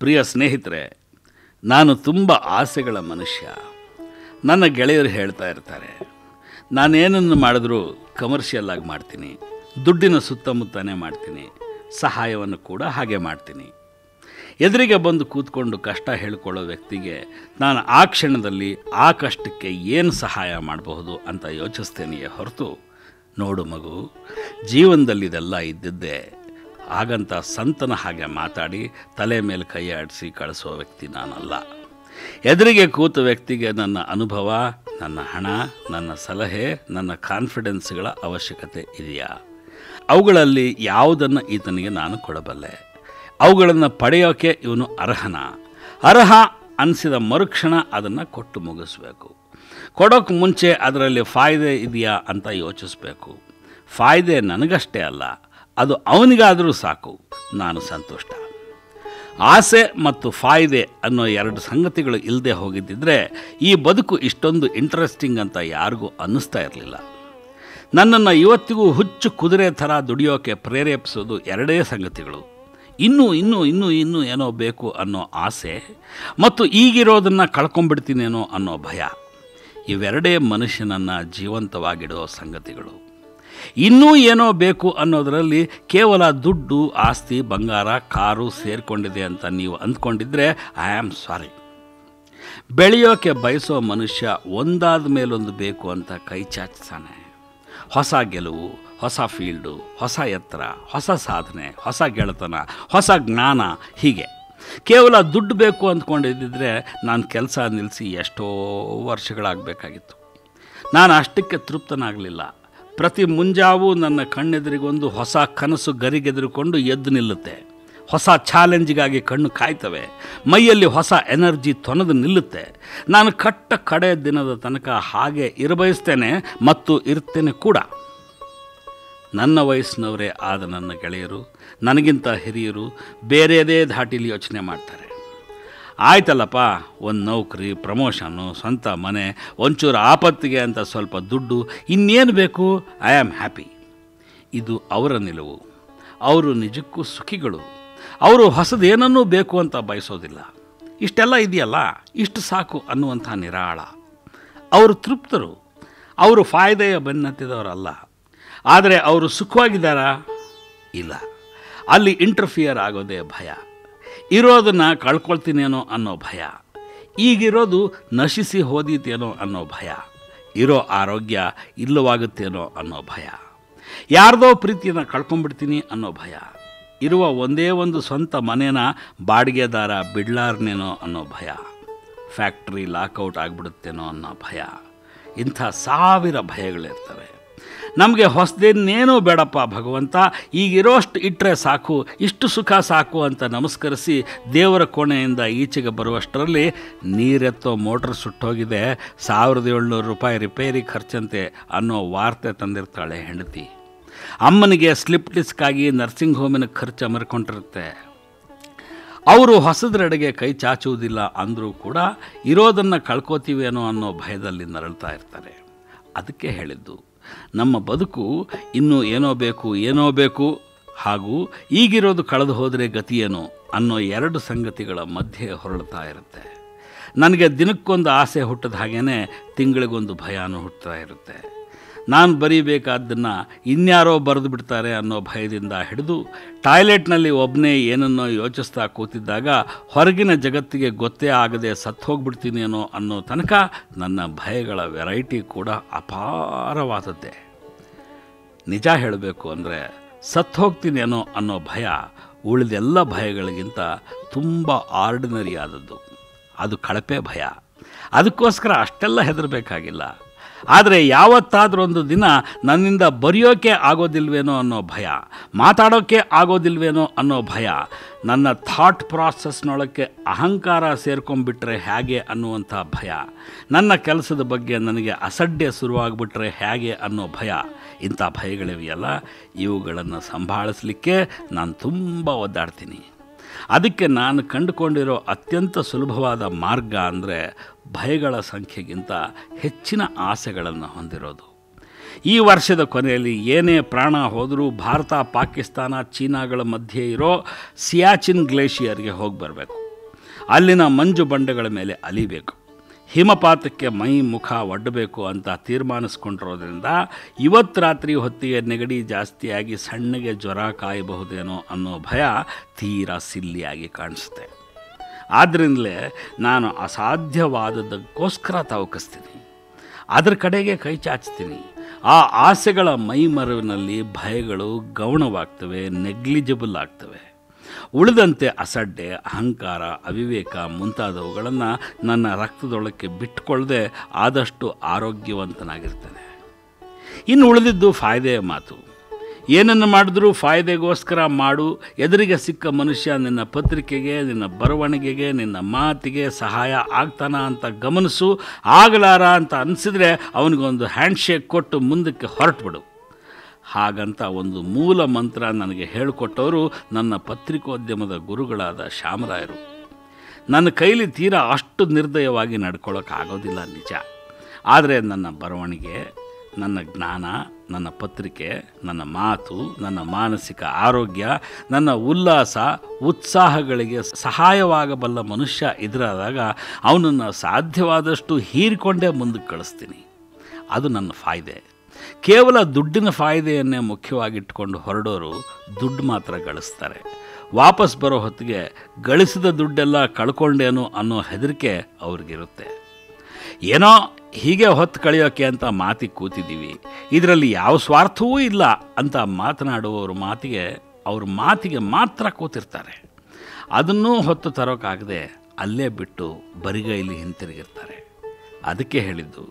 ಪ್ರಿಯ ಸ್ನೇಹಿತರೆ, ನಾನು ತುಂಬ ಆಸೆಗಳ ಮನುಷ್ಯ. ನನ್ನ ಗೆಳೆಯರು ಹೇಳ್ತಾ ಇರ್ತಾರೆ, ನಾನೇನನ್ನು ಮಾಡಿದ್ರೂ ಕಮರ್ಷಿಯಲ್ ಆಗಿ ಮಾಡ್ತೀನಿ, ದುಡ್ಡಿನ ಸುತ್ತಮುತ್ತನೇ ಮಾಡ್ತೀನಿ, ಸಹಾಯವನ್ನು ಕೂಡ ಹಾಗೆ ಮಾಡ್ತೀನಿ. ಎದುರಿಗೆ ಬಂದು ಕೂತ್ಕೊಂಡು ಕಷ್ಟ ಹೇಳ್ಕೊಳ್ಳೋ ವ್ಯಕ್ತಿಗೆ ನಾನು ಆ ಕ್ಷಣದಲ್ಲಿ ಆ ಕಷ್ಟಕ್ಕೆ ಏನು ಸಹಾಯ ಮಾಡಬಹುದು ಅಂತ ಯೋಚಿಸ್ತೇನೆಯೇ ಹೊರತು, ನೋಡು ಮಗು, ಜೀವನದಲ್ಲಿ ಇದೆಲ್ಲ ಇದ್ದಿದ್ದೇ, ಹಾಗಂತ ಸಂತನ ಹಾಗೆ ಮಾತಾಡಿ ತಲೆ ಮೇಲೆ ಕೈ ಆಡಿಸಿ ಕಳಿಸೋ ವ್ಯಕ್ತಿ ನಾನಲ್ಲ. ಎದುರಿಗೆ ಕೂತ ವ್ಯಕ್ತಿಗೆ ನನ್ನ ಅನುಭವ, ನನ್ನ ಹಣ, ನನ್ನ ಸಲಹೆ, ನನ್ನ ಕಾನ್ಫಿಡೆನ್ಸ್ಗಳ ಅವಶ್ಯಕತೆ ಇದೆಯಾ? ಅವುಗಳಲ್ಲಿ ಯಾವುದನ್ನು ಈತನಿಗೆ ನಾನು ಕೊಡಬಲ್ಲೆ? ಅವುಗಳನ್ನು ಪಡೆಯೋಕ್ಕೆ ಇವನು ಅರ್ಹ ಅನಿಸಿದ ಮರುಕ್ಷಣ ಅದನ್ನು ಕೊಟ್ಟು ಮುಗಿಸ್ಬೇಕು. ಕೊಡೋಕ್ಕೆ ಮುಂಚೆ ಅದರಲ್ಲಿ ಫಾಯ್ದೆ ಇದೆಯಾ ಅಂತ ಯೋಚಿಸ್ಬೇಕು. ಫಾಯ್ದೆ ನನಗಷ್ಟೇ ಅಲ್ಲ, ಅದು ಅವನಿಗಾದರೂ ಸಾಕು, ನಾನು ಸಂತುಷ್ಟ. ಆಸೆ ಮತ್ತು ಫಾಯ್ದೆ ಅನ್ನೋ ಎರಡು ಸಂಗತಿಗಳು ಇಲ್ಲದೆ ಹೋಗಿದ್ದಿದ್ರೆ ಈ ಬದುಕು ಇಷ್ಟೊಂದು ಇಂಟ್ರೆಸ್ಟಿಂಗ್ ಅಂತ ಯಾರಿಗೂ ಅನ್ನಿಸ್ತಾ ಇರಲಿಲ್ಲ. ನನ್ನನ್ನು ಇವತ್ತಿಗೂ ಹುಚ್ಚು ಕುದುರೆ ಥರ ದುಡಿಯೋಕೆ ಪ್ರೇರೇಪಿಸೋದು ಎರಡೇ ಸಂಗತಿಗಳು: ಇನ್ನೂ ಏನೋ ಬೇಕು ಅನ್ನೋ ಆಸೆ ಮತ್ತು ಈಗಿರೋದನ್ನು ಕಳ್ಕೊಂಡ್ಬಿಡ್ತೀನೇನೋ ಅನ್ನೋ ಭಯ. ಇವೆರಡೇ ಮನುಷ್ಯನನ್ನು ಜೀವಂತವಾಗಿಡೋ ಸಂಗತಿಗಳು. ಇನ್ನೂ ಏನೋ ಬೇಕು ಅನ್ನೋದರಲ್ಲಿ ಕೇವಲ ದುಡ್ಡು, ಆಸ್ತಿ, ಬಂಗಾರ, ಕಾರು ಸೇರಿಕೊಂಡಿದೆ ಅಂತ ನೀವು ಅಂದ್ಕೊಂಡಿದ್ರೆ ಐ ಆಮ್ ಸಾರಿ. ಬೆಳೆಯೋಕೆ ಬಯಸೋ ಮನುಷ್ಯ ಒಂದಾದ ಮೇಲೊಂದು ಬೇಕು ಅಂತ ಕೈ ಚಾಚ್ತಾನೆ. ಹೊಸ ಗೆಲುವು, ಹೊಸ ಫೀಲ್ಡು, ಹೊಸ ಎತ್ತರ, ಹೊಸ ಸಾಧನೆ, ಹೊಸ ಗೆಳೆತನ, ಹೊಸ ಜ್ಞಾನ, ಹೀಗೆ. ಕೇವಲ ದುಡ್ಡು ಬೇಕು ಅಂದ್ಕೊಂಡಿದ್ದಿದ್ರೆ ನಾನು ಕೆಲಸ ನಿಲ್ಲಿಸಿ ಎಷ್ಟೋ ವರ್ಷಗಳಾಗಬೇಕಾಗಿತ್ತು. ನಾನು ಅಷ್ಟಕ್ಕೆ ತೃಪ್ತನಾಗಲಿಲ್ಲ. ಪ್ರತಿ ಮುಂಜಾವು ನನ್ನ ಕಣ್ಣೆದುರಿಗೊಂದು ಹೊಸ ಕನಸು ಗರಿಗೆದುರುಕೊಂಡು ಎದ್ದು ನಿಲ್ಲುತ್ತೆ. ಹೊಸ ಚಾಲೆಂಜಿಗಾಗಿ ಕಣ್ಣು ಕಾಯ್ತವೆ. ಮೈಯಲ್ಲಿ ಹೊಸ ಎನರ್ಜಿ ತೊನೆದು ನಿಲ್ಲುತ್ತೆ. ನಾನು ಕಡೆ ದಿನದ ತನಕ ಹಾಗೆ ಇರಬಯಸ್ತೇನೆ ಮತ್ತು ಇರ್ತೇನೆ ಕೂಡ. ನನ್ನ ವಯಸ್ಸಿನವರೇ ಆದ ನನ್ನ ಗೆಳೆಯರು, ನನಗಿಂತ ಹಿರಿಯರು ಬೇರೆಯದೇ ಧಾಟಿಲಿ ಯೋಚನೆ ಮಾಡ್ತಾರೆ. ಆಯ್ತಲ್ಲಪ್ಪ, ಒಂದು ನೌಕರಿ, ಪ್ರಮೋಷನ್ನು, ಸ್ವಂತ ಮನೆ, ಒಂಚೂರು ಆಪತ್ತಿಗೆ ಅಂತ ಸ್ವಲ್ಪ ದುಡ್ಡು, ಇನ್ನೇನು ಬೇಕು, ಐ ಆಮ್ ಹ್ಯಾಪಿ. ಇದು ಅವರ ನಿಲುವು. ಅವರು ನಿಜಕ್ಕೂ ಸುಖಿಗಳು. ಅವರು ಹೊಸದೇನನ್ನೂ ಬೇಕು ಅಂತ ಬಯಸೋದಿಲ್ಲ. ಇಷ್ಟೆಲ್ಲ ಇದೆಯಲ್ಲ, ಇಷ್ಟು ಸಾಕು ಅನ್ನುವಂಥ ನಿರಾಳ. ಅವರು ತೃಪ್ತರು. ಅವರು ಫಾಯ್ದೆಯ ಬೆನ್ನತ್ತಿದವರಲ್ಲ. ಆದರೆ ಅವರು ಸುಖವಾಗಿದ್ದಾರಾ? ಇಲ್ಲ. ಅಲ್ಲಿ ಇಂಟರ್ಫಿಯರ್ ಆಗೋದೇ ಭಯ. ಇರೋದನ್ನು ಕಳ್ಕೊಳ್ತೀನೇನೋ ಅನ್ನೋ ಭಯ. ಈಗಿರೋದು ನಶಿಸಿ ಹೋದೀತೇನೋ ಅನ್ನೋ ಭಯ. ಇರೋ ಆರೋಗ್ಯ ಇಲ್ಲವಾಗುತ್ತೇನೋ ಅನ್ನೋ ಭಯ. ಯಾರ್ದೋ ಪ್ರೀತಿಯನ್ನು ಕಳ್ಕೊಂಡ್ಬಿಡ್ತೀನಿ ಅನ್ನೋ ಭಯ. ಇರುವ ಒಂದೇ ಒಂದು ಸ್ವಂತ ಮನೇನ ಬಾಡಿಗೆದಾರ ಬಿಡ್ಲಾರ್ನೇನೋ ಅನ್ನೋ ಭಯ. ಫ್ಯಾಕ್ಟ್ರಿ ಲಾಕೌಟ್ ಆಗಿಬಿಡುತ್ತೇನೋ ಅನ್ನೋ ಭಯ. ಇಂಥ ಸಾವಿರ ಭಯಗಳಿರ್ತವೆ. ನಮಗೆ ಹೊಸದೇನೇನೋ ಬೇಡಪ್ಪ ಭಗವಂತ, ಈಗಿರೋಷ್ಟು ಇಟ್ಟರೆ ಸಾಕು, ಇಷ್ಟು ಸುಖ ಸಾಕು ಅಂತ ನಮಸ್ಕರಿಸಿ ದೇವರ ಕೋಣೆಯಿಂದ ಈಚೆಗೆ ಬರುವಷ್ಟರಲ್ಲಿ ನೀರೆತ್ತೋ ಮೋಟ್ರ್ ಸುಟ್ಟೋಗಿದೆ, 1700 ರೂಪಾಯಿ ರಿಪೇರಿ ಖರ್ಚಂತೆ ಅನ್ನೋ ವಾರ್ತೆ ತಂದಿರ್ತಾಳೆ ಹೆಂಡತಿ. ಅಮ್ಮನಿಗೆ ಸ್ಲಿಪ್ ಡಿಸ್ಕಾಗಿ ನರ್ಸಿಂಗ್ ಹೋಮಿನ ಖರ್ಚು ಅಮರ್ಕೊಂಡಿರುತ್ತೆ. ಅವರು ಹೊಸದರೆಡೆಗೆ ಕೈ ಚಾಚುವುದಿಲ್ಲ ಅಂದರೂ ಕೂಡ ಇರೋದನ್ನು ಕಳ್ಕೋತೀವೇನೋ ಅನ್ನೋ ಭಯದಲ್ಲಿ ನರಳ್ತಾ ಇರ್ತಾರೆ. ಅದಕ್ಕೆ ಹೇಳಿದ್ದು, ನಮ್ಮ ಬದುಕು ಇನ್ನೂ ಏನೋ ಬೇಕು ಹಾಗೂ ಈಗಿರೋದು ಕಳೆದು ಹೋದರೆ ಗತಿಯೇನೋ ಅನ್ನೋ ಎರಡು ಸಂಗತಿಗಳ ಮಧ್ಯೆ ಹೊರಳ್ತಾ ಇರುತ್ತೆ. ನನಗೆ ದಿನಕ್ಕೊಂದು ಆಸೆ ಹುಟ್ಟಿದ ಹಾಗೇ ತಿಂಗಳಿಗೊಂದು ಭಯನೂ ಹುಟ್ಟುತ್ತಾ ಇರುತ್ತೆ. ನಾನು ಬರೀಬೇಕಾದ್ದನ್ನು ಇನ್ಯಾರೋ ಬರೆದು ಬಿಡ್ತಾರೆ ಅನ್ನೋ ಭಯದಿಂದ ಹಿಡಿದು ಟಾಯ್ಲೆಟ್ನಲ್ಲಿ ಒಬ್ಬನೇ ಏನನ್ನೋ ಯೋಚಿಸ್ತಾ ಕೂತಿದ್ದಾಗ ಹೊರಗಿನ ಜಗತ್ತಿಗೆ ಗೊತ್ತೇ ಆಗದೆ ಸತ್ತು ಹೋಗ್ಬಿಡ್ತೀನೇನೋ ಅನ್ನೋ ತನಕ ನನ್ನ ಭಯಗಳ ವೆರೈಟಿ ಕೂಡ ಅಪಾರವಾದದ್ದೇ. ನಿಜ ಹೇಳಬೇಕು ಅಂದರೆ ಸತ್ತು ಹೋಗ್ತೀನೇನೋ ಅನ್ನೋ ಭಯ ಉಳಿದೆಲ್ಲ ಭಯಗಳಿಗಿಂತ ತುಂಬ ಆರ್ಡಿನರಿ ಆದದ್ದು. ಅದು ಕಳಪೆ ಭಯ. ಅದಕ್ಕೋಸ್ಕರ ಅಷ್ಟೆಲ್ಲ ಹೆದರಬೇಕಾಗಿಲ್ಲ. ಆದರೆ ಯಾವತ್ತಾದರೂ ಒಂದು ದಿನ ನನ್ನಿಂದ ಬರೆಯೋಕೆ ಆಗೋದಿಲ್ವೇನೋ ಅನ್ನೋ ಭಯ, ಮಾತಾಡೋಕ್ಕೆ ಆಗೋದಿಲ್ವೇನೋ ಅನ್ನೋ ಭಯ, ನನ್ನ ಥಾಟ್ ಪ್ರಾಸೆಸ್ನೊಳಕ್ಕೆ ಅಹಂಕಾರ ಸೇರ್ಕೊಂಡ್ಬಿಟ್ರೆ ಹೇಗೆ ಅನ್ನುವಂಥ ಭಯ, ನನ್ನ ಕೆಲಸದ ಬಗ್ಗೆ ನನಗೆ ಅಸಡ್ಡೆ ಶುರುವಾಗ್ಬಿಟ್ರೆ ಹೇಗೆ ಅನ್ನೋ ಭಯ. ಇಂಥ ಭಯಗಳಿವೆಯಲ್ಲ, ಇವುಗಳನ್ನು ಸಂಭಾಳಿಸಲಿಕ್ಕೆ ನಾನು ತುಂಬ ಒದ್ದಾಡ್ತೀನಿ. ಅದಕ್ಕೆ ನಾನು ಕಂಡುಕೊಂಡಿರೋ ಅತ್ಯಂತ ಸುಲಭವಾದ ಮಾರ್ಗ ಅಂದರೆ ಭಯಗಳ ಸಂಖ್ಯೆಗಿಂತ ಹೆಚ್ಚಿನ ಆಸೆಗಳನ್ನು ಹೊಂದಿರೋದು. ಈ ವರ್ಷದ ಕೊನೆಯಲ್ಲಿ ಏನೇ ಪ್ರಾಣ ಹೋದರೂ ಭಾರತ, ಪಾಕಿಸ್ತಾನ, ಚೀನಾಗಳ ಮಧ್ಯೆ ಇರೋ ಸಿಯಾಚಿನ್ ಗ್ಲೇಷಿಯರ್ಗೆ ಹೋಗಿ ಬರಬೇಕು. ಅಲ್ಲಿನ ಮಂಜು ಬಂಡೆಗಳ ಮೇಲೆ ಅಲಿಬೇಕು. ಹಿಮಪಾತಕ್ಕೆ ಮೈ ಮುಖ ಒಡ್ಡಬೇಕು ಅಂತ ತೀರ್ಮಾನಿಸ್ಕೊಂಡಿರೋದ್ರಿಂದ ಇವತ್ತು ರಾತ್ರಿ ಹೊತ್ತಿಗೆ ನೆಗಡಿ ಜಾಸ್ತಿಯಾಗಿ ಸಣ್ಣಗೆ ಜ್ವರ ಕಾಯಬಹುದೇನೋ ಅನ್ನೋ ಭಯ ತೀರಾ ಸಿಲ್ಲಿಯಾಗಿ ಕಾಣಿಸುತ್ತೆ. ಆದ್ದರಿಂದಲೇ ನಾನು ಅಸಾಧ್ಯವಾದದ್ದಕ್ಕೋಸ್ಕರ ತವಕಿಸ್ತೀನಿ, ಅದರ ಕಡೆಗೆ ಕೈ ಚಾಚ್ತೀನಿ. ಆ ಆಸೆಗಳ ಮೈಮರವಿನಲ್ಲಿ ಭಯಗಳು ಗೌಣವಾಗ್ತವೆ, ನೆಗ್ಲಿಜಿಬಲ್ ಆಗ್ತವೆ. ಉಳಿದಂತೆ ಅಸಡ್ಡೆ, ಅಹಂಕಾರ, ಅವಿವೇಕ ಮುಂತಾದವುಗಳನ್ನು ನನ್ನ ರಕ್ತದೊಳಕ್ಕೆ ಬಿಟ್ಟುಕೊಳ್ಳದೆ ಆದಷ್ಟು ಆರೋಗ್ಯವಂತನಾಗಿರ್ತೇನೆ. ಇನ್ನು ಉಳಿದಿದ್ದು ಫಾಯ್ದೆಯ ಮಾತು. ಏನನ್ನು ಮಾಡಿದ್ರೂ ಫಾಯ್ದೆಗೋಸ್ಕರ ಮಾಡು. ಎದುರಿಗೆ ಸಿಕ್ಕ ಮನುಷ್ಯ ನಿನ್ನ ಪತ್ರಿಕೆಗೆ, ನಿನ್ನ ಬರವಣಿಗೆಗೆ, ನಿನ್ನ ಮಾತಿಗೆ ಸಹಾಯ ಆಗ್ತಾನ ಅಂತ ಗಮನಿಸು. ಆಗಲಾರ ಅಂತ ಅನಿಸಿದ್ರೆ ಅವನಿಗೊಂದು ಹ್ಯಾಂಡ್ಶೇಕ್ ಕೊಟ್ಟು ಮುಂದಕ್ಕೆ ಹೊರಟುಬಿಡು. ಹಾಗಂತ ಒಂದು ಮೂಲ ಮಂತ್ರ ನನಗೆ ಹೇಳಿಕೊಟ್ಟವರು ನನ್ನ ಪತ್ರಿಕೋದ್ಯಮದ ಗುರುಗಳಾದ ಶ್ಯಾಮರಾಯರು. ನನ್ನ ಕೈಲಿ ತೀರಾ ಅಷ್ಟು ನಿರ್ದಯವಾಗಿ ನಡ್ಕೊಳ್ಳೋಕ್ಕಾಗೋದಿಲ್ಲ ನಿಜ. ಆದರೆ ನನ್ನ ಬರವಣಿಗೆ, ನನ್ನ ಜ್ಞಾನ, ನನ್ನ ಪತ್ರಿಕೆ, ನನ್ನ ಮಾತು, ನನ್ನ ಮಾನಸಿಕ ಆರೋಗ್ಯ, ನನ್ನ ಉಲ್ಲಾಸ, ಉತ್ಸಾಹಗಳಿಗೆ ಸಹಾಯವಾಗಬಲ್ಲ ಮನುಷ್ಯ ಎದುರಾದಾಗ ಅವನನ್ನು ಸಾಧ್ಯವಾದಷ್ಟು ಹೀರಿಕೊಂಡೇ ಮುಂದಕ್ಕೆ ಕಳಿಸ್ತೀನಿ. ಅದು ನನ್ನ ಫಾಯ್ದೆ. ಕೇವಲ ದುಡ್ಡಿನ ಫಾಯ್ದೆಯನ್ನೇ ಮುಖ್ಯವಾಗಿಟ್ಕೊಂಡು ಹೊರಡೋರು ದುಡ್ಡು ಮಾತ್ರ ಗಳಿಸ್ತಾರೆ. ವಾಪಸ್ ಬರೋ ಹೊತ್ತಿಗೆ ಗಳಿಸಿದ ದುಡ್ಡೆಲ್ಲ ಕಳ್ಕೊಂಡೇನು ಅನ್ನೋ ಹೆದರಿಕೆ ಅವ್ರಿಗಿರುತ್ತೆ. ಏನೋ ಹೀಗೆ ಹೊತ್ತು ಕಳೆಯೋಕ್ಕೆ ಅಂತ ಮಾತಿಗೆ ಕೂತಿದ್ದೀವಿ, ಇದರಲ್ಲಿ ಯಾವ ಸ್ವಾರ್ಥವೂ ಇಲ್ಲ ಅಂತ ಮಾತನಾಡುವವ್ರ ಮಾತಿಗೆ ಮಾತ್ರ ಕೂತಿರ್ತಾರೆ. ಅದನ್ನೂ ಹೊತ್ತು ತರೋಕ್ಕಾಗದೆ ಅಲ್ಲೇ ಬಿಟ್ಟು ಬರಿಗೈಲಿ ಹಿಂತಿರುಗಿರ್ತಾರೆ. ಅದಕ್ಕೆ ಹೇಳಿದ್ದು,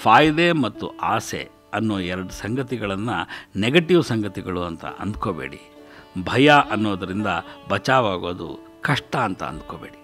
ಫಾಯ್ದೆ ಮತ್ತು ಆಸೆ ಅನ್ನೋ ಎರಡು ಸಂಗತಿಗಳನ್ನು ನೆಗೆಟಿವ್ ಸಂಗತಿಗಳು ಅಂತ ಅಂದ್ಕೋಬೇಡಿ. ಭಯ ಅನ್ನೋದರಿಂದ ಬಚಾವಾಗೋದು ಕಷ್ಟ ಅಂತ ಅಂದ್ಕೋಬೇಡಿ.